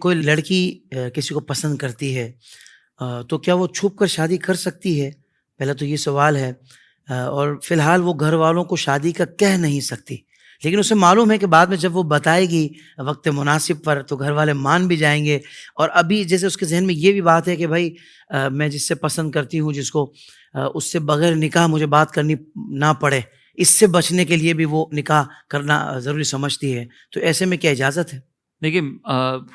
کوئی لڑکی کسی کو پسند کرتی ہے تو کیا وہ چھپ کر شادی کر سکتی ہے؟ پہلا تو یہ سوال ہے۔ اور فی الحال وہ گھر والوں کو شادی کا کہہ نہیں سکتی، لیکن اسے معلوم ہے کہ بعد میں جب وہ بتائے گی وقت مناسب پر تو گھر والے مان بھی جائیں گے۔ اور ابھی جیسے اس کے ذہن میں یہ بھی بات ہے کہ بھائی میں جس سے پسند کرتی ہوں، جس کو اس سے بغیر نکاح مجھے بات کرنی نہ پڑے، اس سے بچنے کے لیے بھی وہ نکاح کرنا ضروری سمجھتی ہے، تو ایسے میں کیا اجازت ہے؟ دیکھیے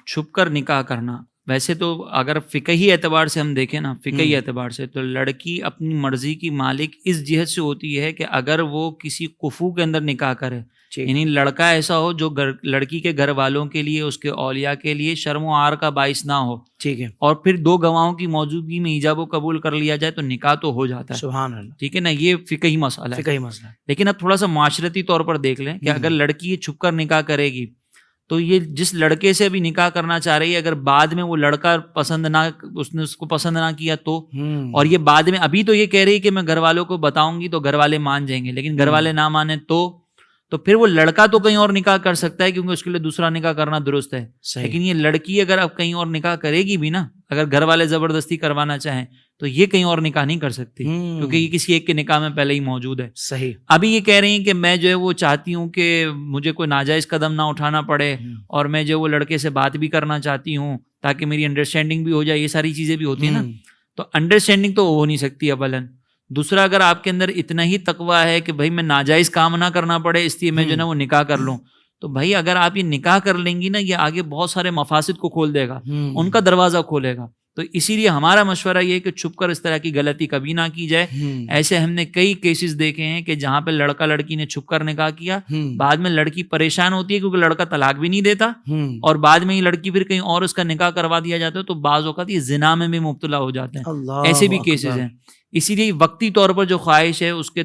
چھپ کر نکاح کرنا، ویسے تو اگر فقہی اعتبار سے ہم دیکھیں نا، فقہی اعتبار سے تو لڑکی اپنی مرضی کی مالک اس جہت سے ہوتی ہے کہ اگر وہ کسی کفو کے اندر نکاح کرے، یعنی لڑکا ایسا ہو جو لڑکی کے گھر والوں کے لیے، اس کے اولیاء کے لیے شرم و عار کا باعث نہ ہو، ٹھیک ہے، اور پھر 2 گواہوں کی موجودگی میں ایجاب و قبول کر لیا جائے تو نکاح تو ہو جاتا ہے۔ سبحان اللہ، ٹھیک ہے نا، یہ فقہی مسئلہ ہے۔ فقہی مسئلہ ہے۔ لیکن اب تھوڑا سا معاشرتی طور پر دیکھ لیں کہ اگر لڑکی یہ چھپ کر نکاح کرے گی تو یہ جس لڑکے سے بھی نکاح کرنا چاہ رہی ہے، اگر بعد میں وہ لڑکا اس نے اس کو پسند نہ کیا تو، اور یہ بعد میں ابھی تو یہ کہہ رہی ہے کہ میں گھر والوں کو بتاؤں گی تو گھر والے مان جائیں گے، لیکن گھر والے نہ مانے تو پھر وہ لڑکا تو کہیں اور نکاح کر سکتا ہے کیونکہ اس کے لیے دوسرا نکاح کرنا درست ہے، لیکن یہ لڑکی اگر اب کہیں اور نکاح کرے گی بھی نا، اگر گھر والے زبردستی کروانا چاہیں تو یہ کہیں اور نکاح نہیں کر سکتی، کیونکہ یہ کسی ایک کے نکاح میں پہلے ہی موجود ہے۔ صحیح۔ ابھی یہ کہہ رہی ہیں کہ میں جو ہے وہ چاہتی ہوں کہ مجھے کوئی ناجائز قدم نہ اٹھانا پڑے، اور میں جو وہ لڑکے سے بات بھی کرنا چاہتی ہوں تاکہ میری انڈرسٹینڈنگ بھی ہو جائے، یہ ساری چیزیں بھی ہوتی ہیں نا، تو انڈرسٹینڈنگ تو ہو نہیں سکتی اولاً۔ دوسرا، اگر آپ کے اندر اتنا ہی تقویٰ ہے کہ بھائی میں ناجائز کام نہ کرنا پڑے اس لیے میں جو ہے نا وہ نکاح کر لوں، تو بھائی اگر آپ یہ نکاح کر لیں گی نا، یہ آگے بہت سارے مفاسد کو کھول دے گا، ان کا دروازہ کھولے گا۔ تو اسی لیے ہمارا مشورہ یہ ہے کہ چھپ کر اس طرح کی غلطی کبھی نہ کی جائے۔ ایسے ہم نے کئی کیسز دیکھے ہیں کہ جہاں پہ لڑکا لڑکی نے چھپ کر نکاح کیا، بعد میں لڑکی پریشان ہوتی ہے کیونکہ لڑکا طلاق بھی نہیں دیتا، اور بعد میں یہ لڑکی پھر کہیں اور اس کا نکاح کروا دیا جاتا ہے، تو بعض اوقات یہ زنا میں بھی مبتلا ہو جاتے ہیں، ایسے بھی کیسز ہیں۔ اسی لیے وقتی طور پر جو خواہش ہے اس کے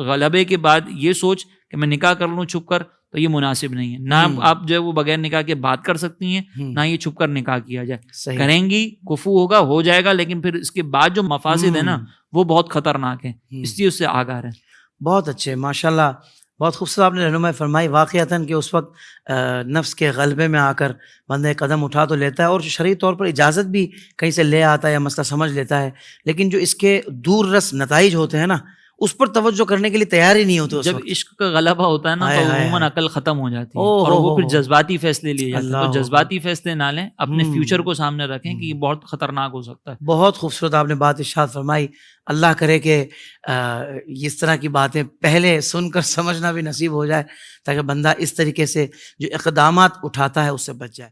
غلبے کے بعد یہ سوچ کہ میں نکاح کر لوں چھپ کر، تو یہ مناسب نہیں ہے۔ نہ آپ جو ہے وہ بغیر نکاح کے بات کر سکتی ہیں، نہ یہ چھپ کر نکاح کیا جائے۔ کریں گی کفو ہوگا، ہو جائے گا، لیکن پھر اس کے بعد جو مفاسد ہیں نا وہ بہت خطرناک ہیں، اس لیے اس سے آگاہ رہیں۔ بہت اچھے، ماشاءاللہ، بہت خوبصورت آپ نے رہنمائی فرمائی۔ واقعتاً کہ اس وقت نفس کے غلبے میں آ کر بندہ قدم اٹھا تو لیتا ہے، اور شرعی طور پر اجازت بھی کہیں سے لے آتا ہے یا مسئلہ سمجھ لیتا ہے، لیکن جو اس کے دور رس نتائج ہوتے ہیں نا، اس پر توجہ کرنے کے لیے تیار ہی نہیں ہوتے۔ جب عشق کا غلبہ ہوتا ہے نا تو عموماً عقل ختم ہو جاتی ہے، اور وہ پھر جذباتی فیصلے لیے جاتے ہیں۔ تو جذباتی فیصلے نہ لیں، اپنے فیوچر کو سامنے رکھیں کہ یہ بہت خطرناک ہو سکتا ہے۔ بہت خوبصورت آپ نے بات ارشاد فرمائی۔ اللہ کرے کہ اس طرح کی باتیں پہلے سن کر سمجھنا بھی نصیب ہو جائے، تاکہ بندہ اس طریقے سے جو اقدامات اٹھاتا ہے اس سے بچ جائے۔